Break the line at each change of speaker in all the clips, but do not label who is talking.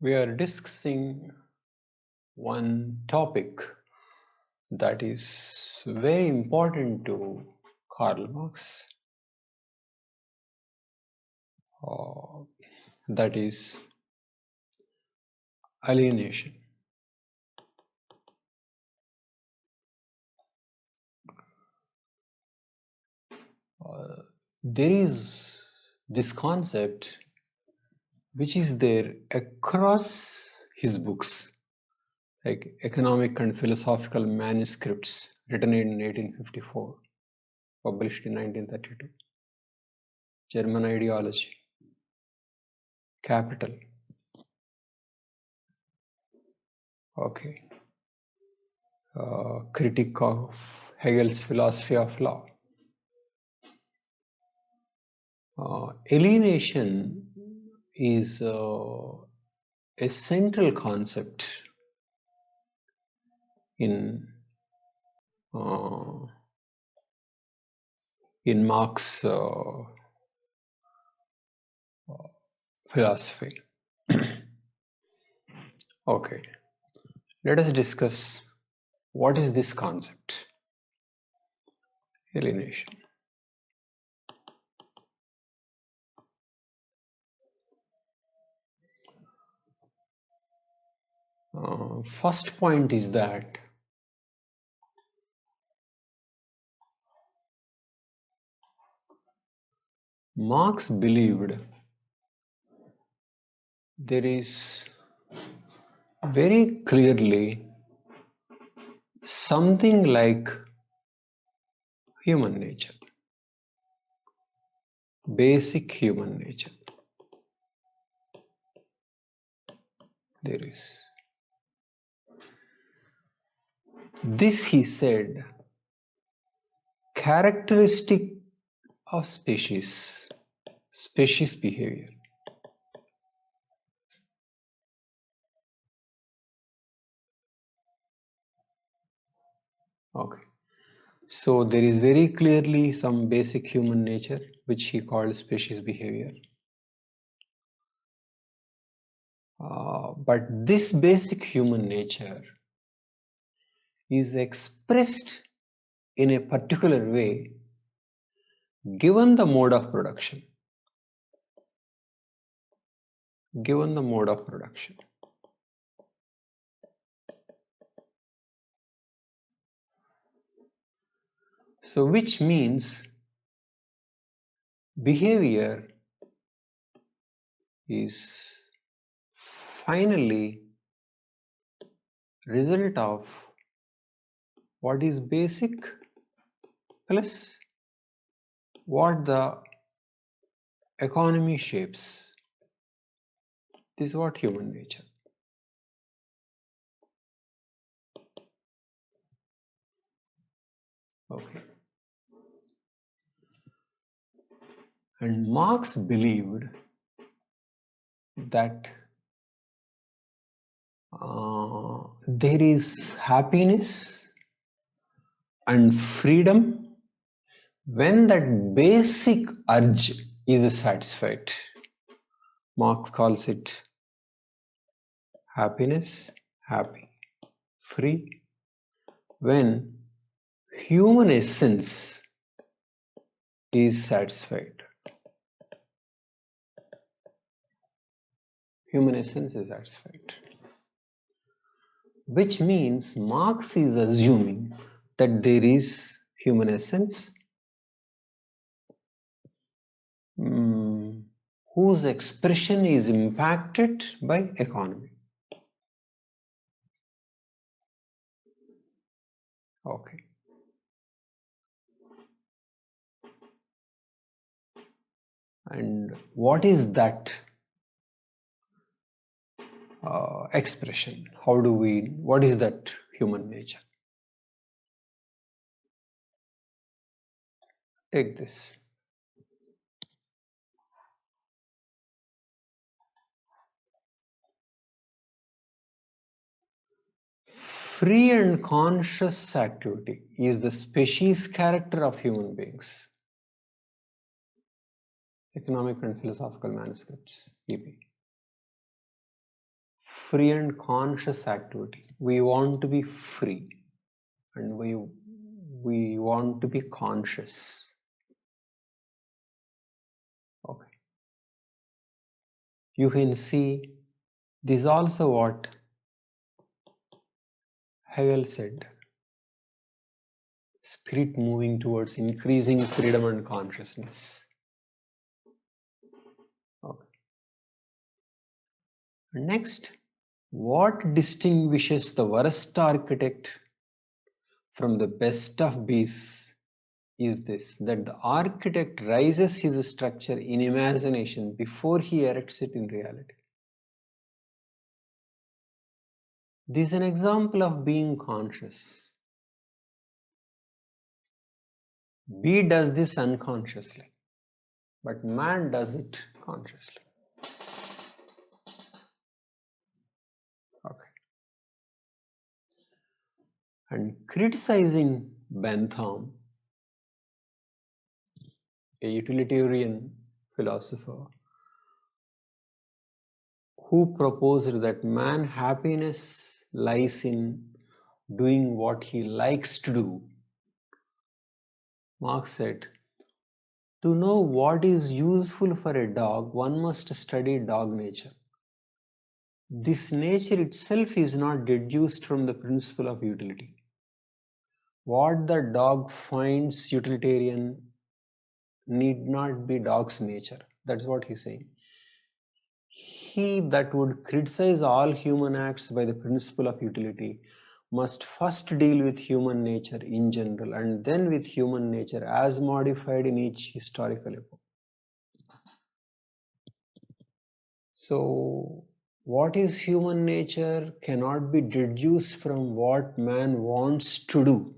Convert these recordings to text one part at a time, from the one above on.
We are discussing one topic that is very important to Karl Marx, that is alienation. There is this concept which is there across his books, like economic and philosophical manuscripts written in 1854, published in 1932, German ideology, capital. Okay. Critique of Hegel's philosophy of law. Alienation is a central concept in Marx philosophy. Okay, let us discuss what is this concept, alienation. First point is that Marx believed there is very clearly something like human nature, basic human nature. There is. This, he said, characteristic of species behavior. Okay. So there is very clearly some basic human nature which he called species behavior. But this basic human nature is expressed in a particular way given the mode of production. Given the mode of production. So which means behavior is finally result of what is basic plus what the economy shapes. This is what human nature. Okay. And Marx believed that there is happiness and freedom when that basic urge is satisfied. Marx calls it happiness, happy, free, when human essence is satisfied. Human essence is satisfied. Which means Marx is assuming that there is human essence whose expression is impacted by economy. Okay. And what is that expression? What is that human nature? Take this. Free and conscious activity is the species character of human beings. Economic and Philosophical Manuscripts, EP. free and conscious activity. We want to be free and we want to be conscious. Okay. You can see this is also what Hegel said. Spirit moving towards increasing freedom and consciousness. Okay. Next, what distinguishes the worst architect from the best of beasts is this, that the architect raises his structure in imagination before he erects it in reality. This is an example of being conscious. Bee does this unconsciously, but man does it consciously. Okay. And criticizing Bentham, a utilitarian philosopher, who proposed that man happiness lies in doing what he likes to do, Marx said, to know what is useful for a dog, one must study dog nature. This nature itself is not deduced from the principle of utility. What the dog finds utilitarian need not be dog's nature. That's what he's saying. He that would criticize all human acts by the principle of utility must first deal with human nature in general and then with human nature as modified in each historical epoch. So, what is human nature cannot be deduced from what man wants to do.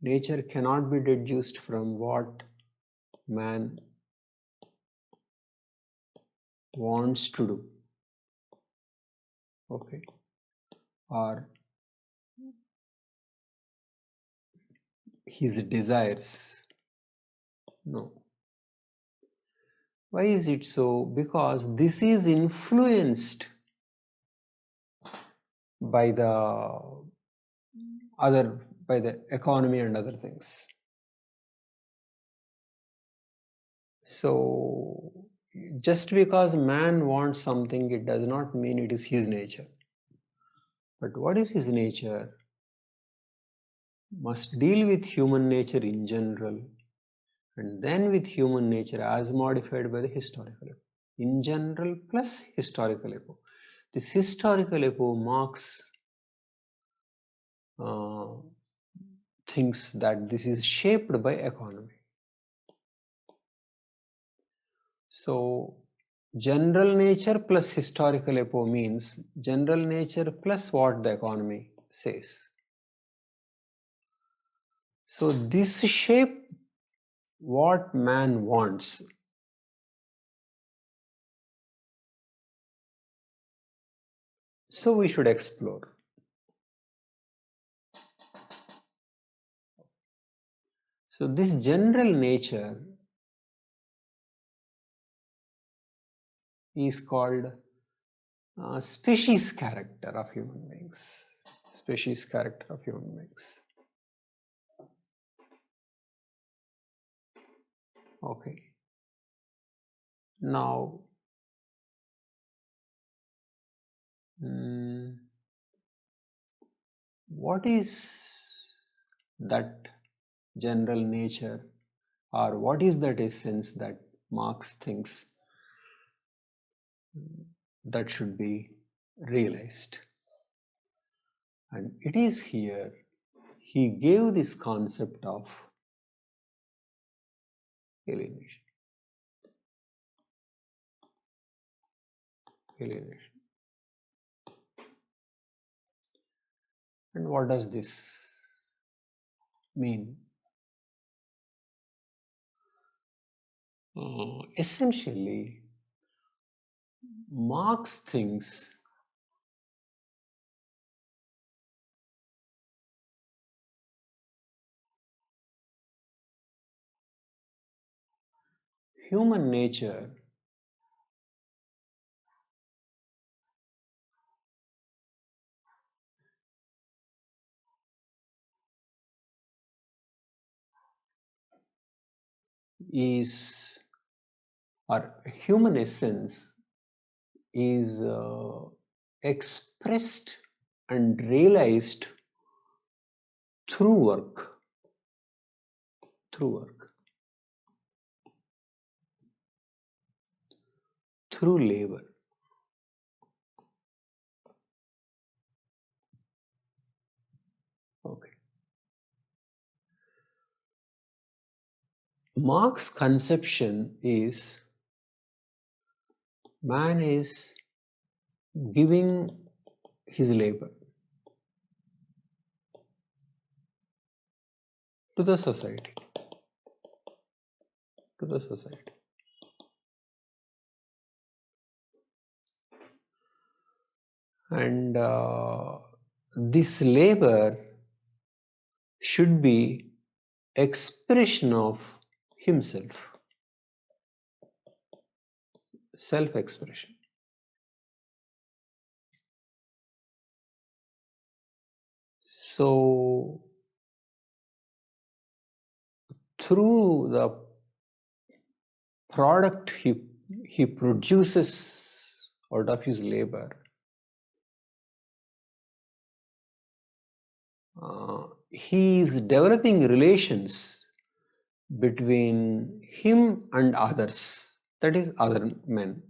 Nature cannot be deduced from what man wants to do. Okay. Or his desires. No. Why is it so? Because this is influenced by the economy and other things. So just because man wants something, it does not mean it is his nature. But what is his nature? Must deal with human nature in general and then with human nature as modified by the historical epoch. In general plus historical epoch. This historical epoch Marx thinks that this is shaped by economy. So general nature plus historical epoch means general nature plus what the economy says. So this shape what man wants. So we should explore. So this general nature is called species character of human beings. Species character of human beings. Okay. Now, what is that general nature, or what is that essence that Marx thinks that should be realized? And it is here he gave this concept of alienation. Alienation. And what does this mean? Essentially, Marx thinks human nature is, or human essence is expressed and realized through work, through labor. Okay. Marx's conception is man is giving his labor to the society, to the society. And this labor should be expression of himself, self-expression. So through the product he produces out of his labor, he is developing relations between him and others, that is other men.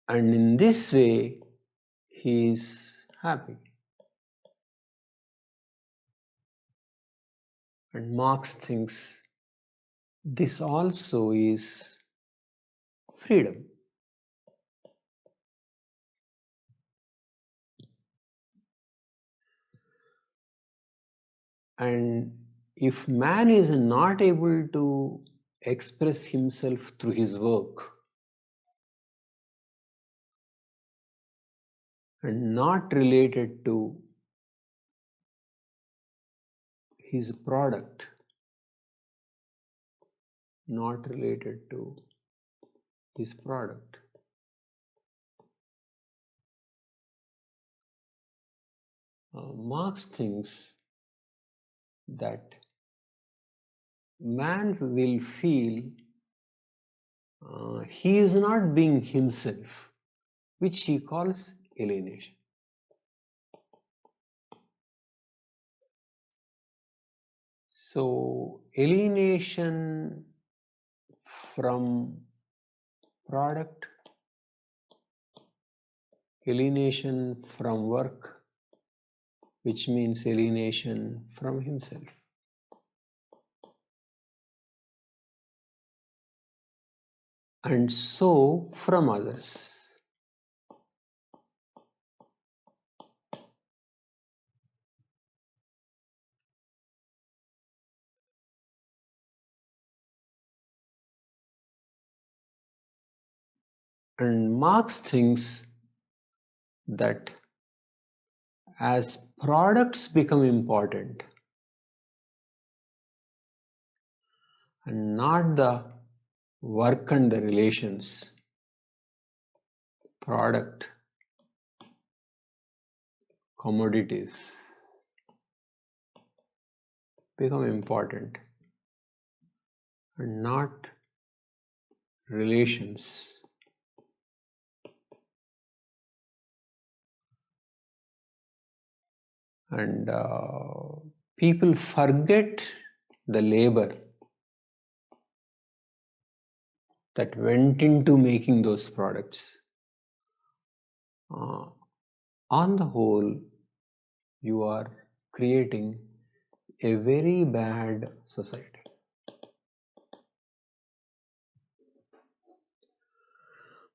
And in this way he is happy. And Marx thinks this also is freedom. And if man is not able to express himself through his work and not related to his product, not related to his product, Marx thinks that man will feel he is not being himself, which he calls alienation. So alienation from product, alienation from work, which means alienation from himself. And so from others. And Marx thinks that as products become important and not the work and the relations, product, commodities become important and not relations. And people forget the labor that went into making those products. On the whole, you are creating a very bad society.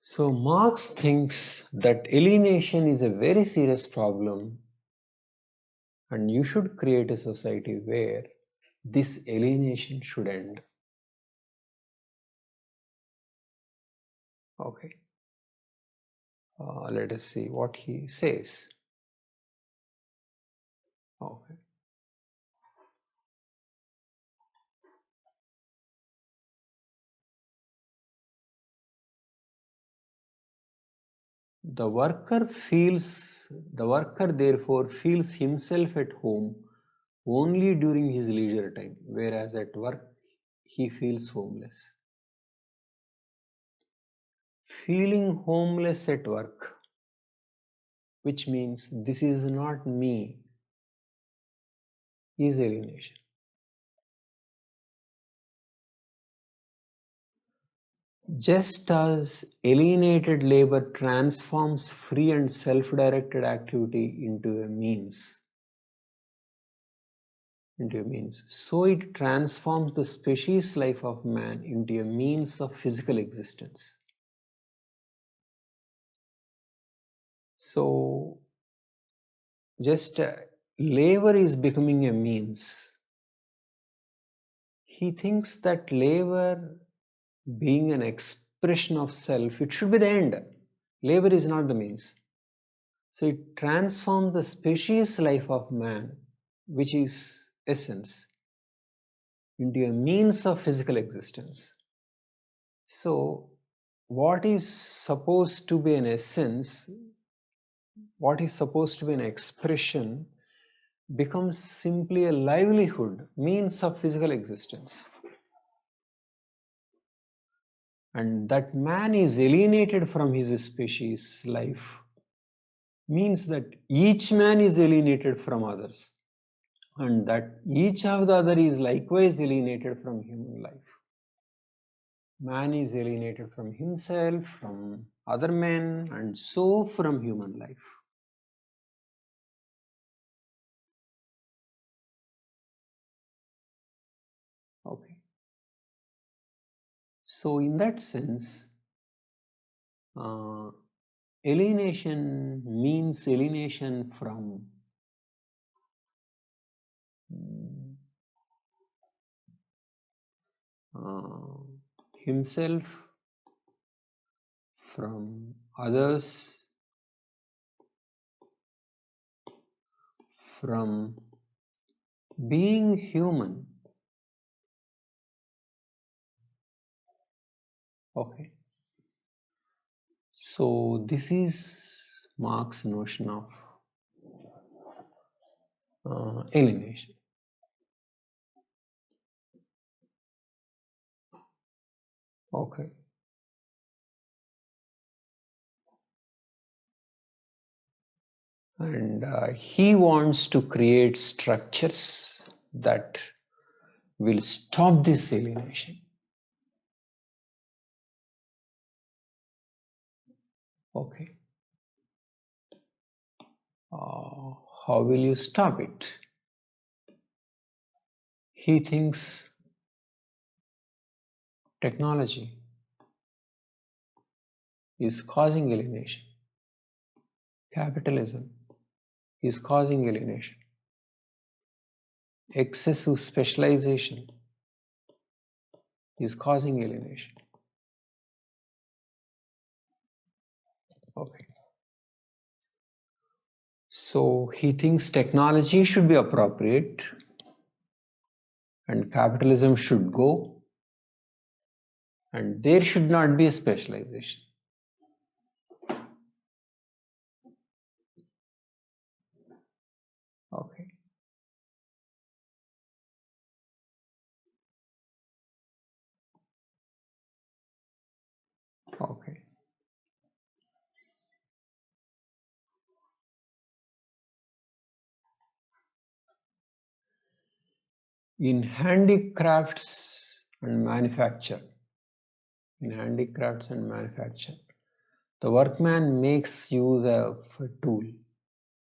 So Marx thinks that alienation is a very serious problem, and you should create a society where this alienation should end. Okay. Let us see what he says. Okay. The worker feels The worker therefore feels himself at home only during his leisure time, whereas at work he feels homeless. Feeling homeless at work, which means this is not me, is alienation. Just as alienated labor transforms free and self-directed activity into a means, so it transforms the species life of man into a means of physical existence. So just labor is becoming a means. He thinks that labor being an expression of self, it should be the end. Labor is not the means. So it transforms the species life of man, which is essence, into a means of physical existence. So what is supposed to be an essence, what is supposed to be an expression, becomes simply a livelihood, means of physical existence. And that man is alienated from his species life means that each man is alienated from others, and that each of the other is likewise alienated from human life. Man is alienated from himself, from other men, and so from human life. Okay. So in that sense, alienation means alienation from himself, from others, from being human. Okay. So this is Marx's notion of alienation. Okay. And he wants to create structures that will stop this alienation. Okay. How will you stop it? He thinks technology is causing alienation. Capitalism is causing alienation. Excessive specialization is causing alienation. Okay. So he thinks technology should be appropriate and capitalism should go, and there should not be a specialization. Okay. Okay. In handicrafts and manufacture, the workman makes use of a tool.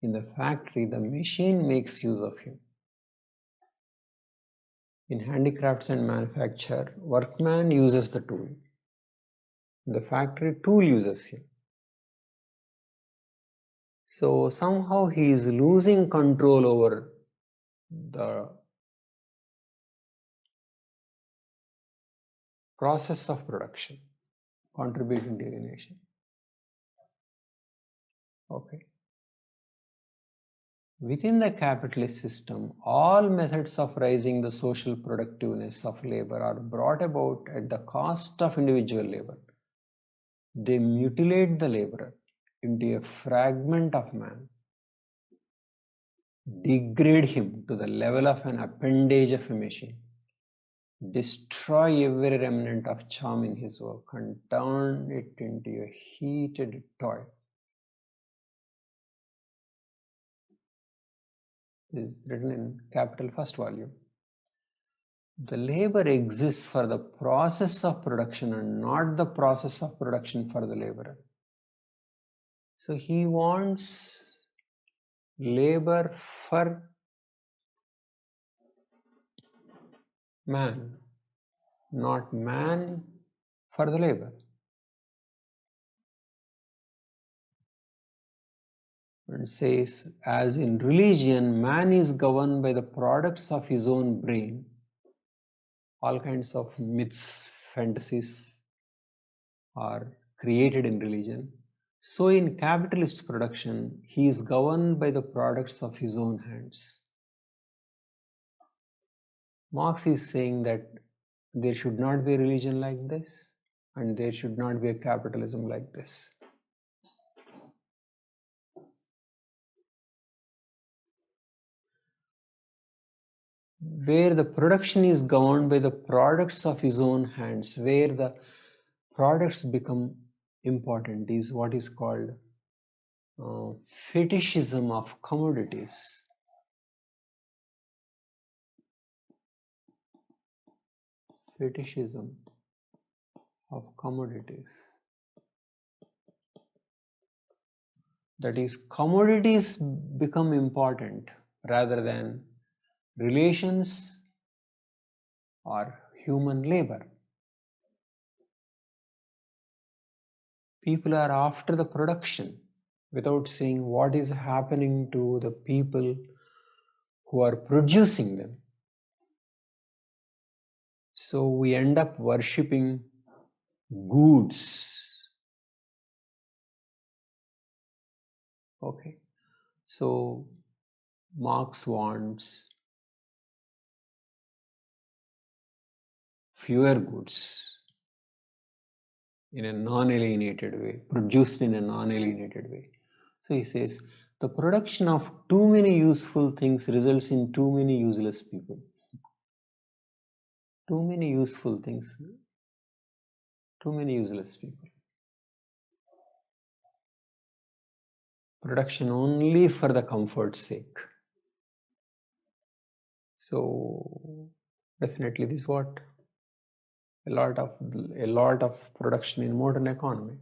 In the factory, the machine makes use of him. In handicrafts and manufacture, workman uses the tool. In the factory, tool uses him. So somehow he is losing control over the process of production, contributing to alienation. Okay. Within the capitalist system, all methods of raising the social productiveness of labor are brought about at the cost of individual labor. They mutilate the laborer into a fragment of man. degrade him to the level of an appendage of a machine, destroy every remnant of charm in his work, and turn it into a heated toy. This is written in capital first volume. The labor exists for the process of production and not the process of production for the laborer. So he wants labor for man, not man for the labor. And says, as in religion, man is governed by the products of his own brain. All kinds of myths, fantasies are created in religion. So in capitalist production, he is governed by the products of his own hands. Marx is saying that there should not be a religion like this, and there should not be a capitalism like this. Where the production is governed by the products of his own hands, where the products become important, is what is called fetishism of commodities. Fetishism of commodities. That is, commodities become important rather than relations or human labor. People are after the production without seeing what is happening to the people who are producing them. So we end up worshipping goods. Okay, so Marx wants fewer goods in a non-alienated way, produced in a non-alienated way. So he says, the production of too many useful things results in too many useless people. Too many useful things, too many useless people. Production only for the comfort's sake. So definitely this is what a lot of production in modern economy.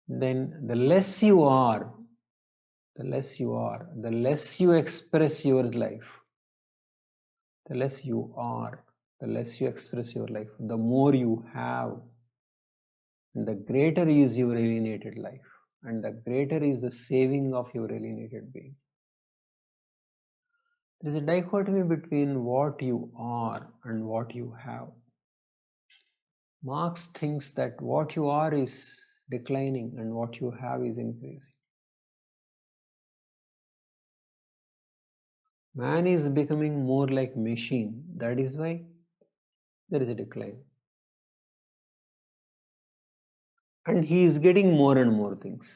Then the less you are, the less you express your life. The less you are, the less you express your life, the more you have, and the greater is your alienated life, and the greater is the saving of your alienated being. There is a dichotomy between what you are and what you have. Marx thinks that what you are is declining and what you have is increasing. Man is becoming more like machine. That is why there is a decline. And he is getting more and more things.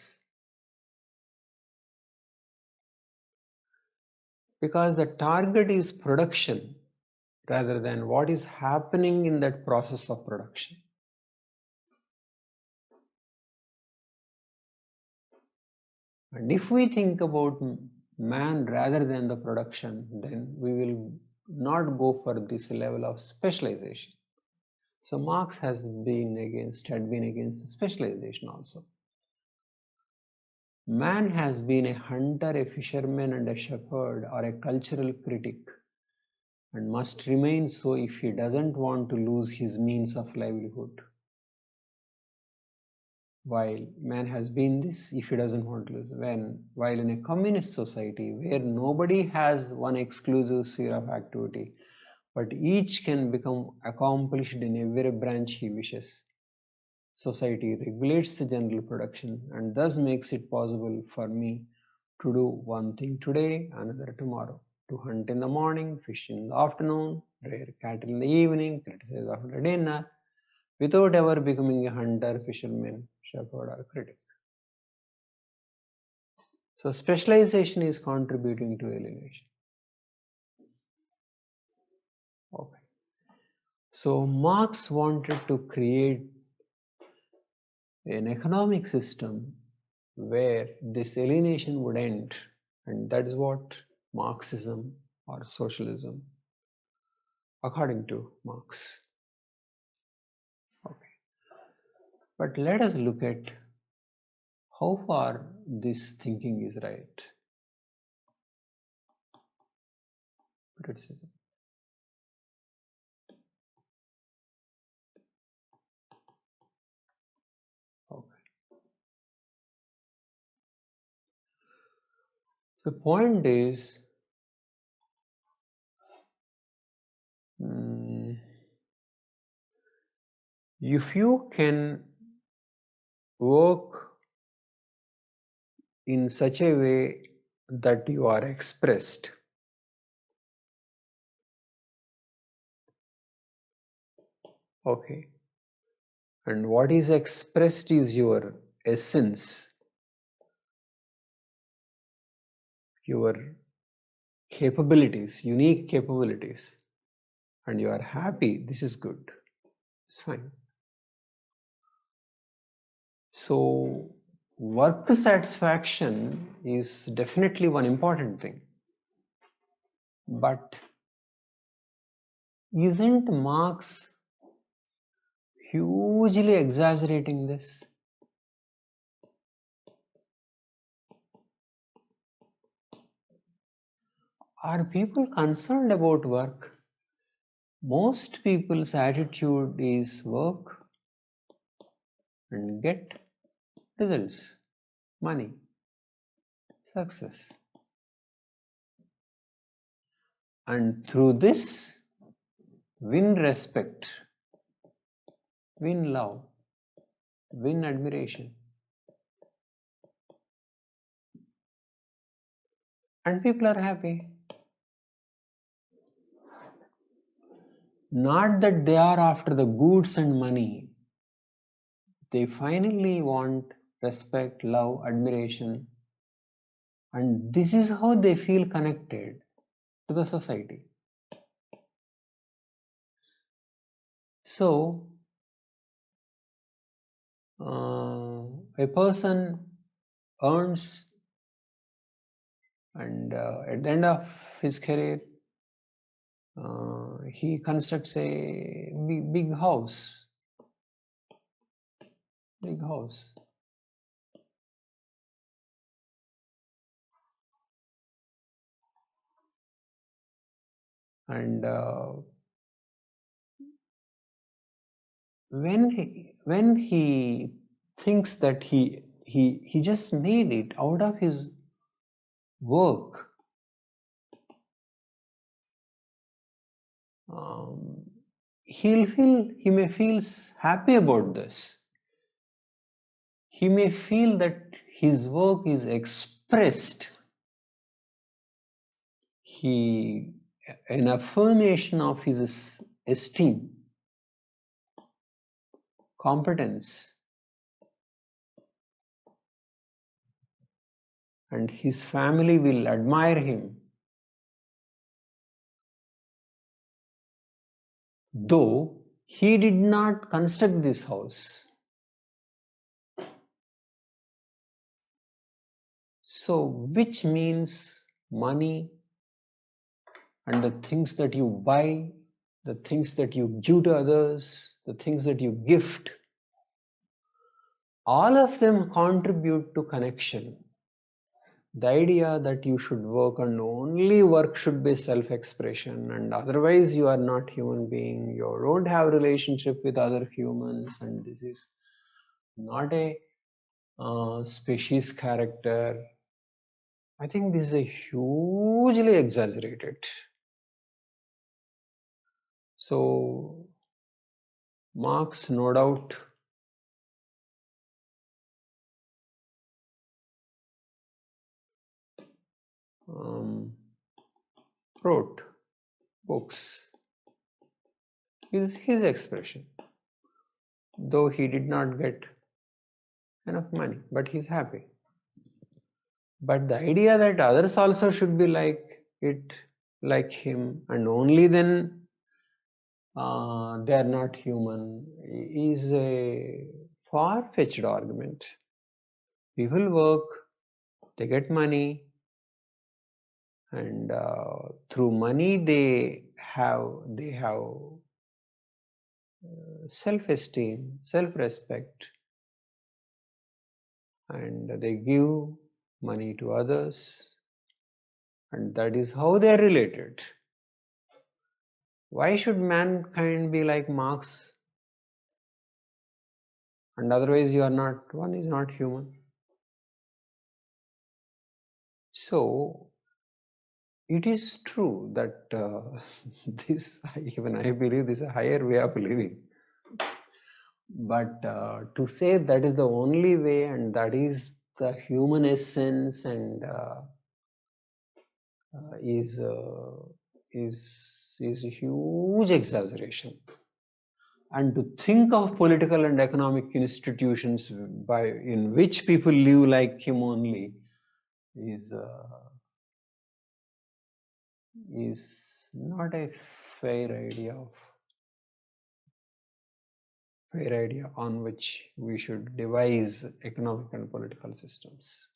Because the target is production rather than what is happening in that process of production. And if we think about man rather than the production, then we will not go for this level of specialization. So Marx had been against specialization also. Man has been a hunter, a fisherman, and a shepherd, or a cultural critic, and must remain so if he doesn't want to lose his means of livelihood. While man has been this, if he doesn't want to lose, while in a communist society where nobody has one exclusive sphere of activity, but each can become accomplished in every branch he wishes, society regulates the general production and thus makes it possible for me to do one thing today, another tomorrow, to hunt in the morning, fish in the afternoon, rear cattle in the evening, criticize after dinner, without ever becoming a hunter, fisherman, shepherd, or critic. So specialization is contributing to alienation. Okay. So Marx wanted to create an economic system where this alienation would end, and that is what Marxism or socialism, according to Marx. Okay. But let us look at how far this thinking is right. Criticism. Okay. The point is, if you can work in such a way that you are expressed, okay, and what is expressed is your essence, your capabilities, unique capabilities, and you are happy, this is good, it's fine. So work satisfaction is definitely one important thing, but isn't Marx hugely exaggerating this? Are people concerned about work? Most people's attitude is work and get results, money, success. And through this, win respect, win love, win admiration. And people are happy. Not that they are after the goods and money. They finally want respect, love, admiration. And this is how they feel connected to the society. So, a person earns, and at the end of his career, he constructs a big house, and when he thinks that he just made it out of his work, he may feel happy about this. He may feel that his work is expressed, an affirmation of his esteem, competence, and his family will admire him. Though he did not construct this house. So, which means money and the things that you buy, the things that you give to others, the things that you gift, all of them contribute to connection. The idea that you should work and only work should be self-expression, and otherwise you are not human being, you don't have relationship with other humans, and this is not a species character. I think this is a hugely exaggerated. So Marx, no doubt, wrote books. Is his expression, though he did not get enough money, but he's happy. But the idea that others also should be like him, and only then they are not human, is a far-fetched argument. People work, they get money, and through money they have self-esteem, self-respect, and they give money to others, and that is how they are related. Why should mankind be like Marx? And otherwise you are not, one is not human. So it is true that this, even I believe this is a higher way of living. But to say that is the only way and that is the human essence and is is a huge exaggeration. And to think of political and economic institutions by in which people live like him only is not a fair idea of fair idea on which we should devise economic and political systems.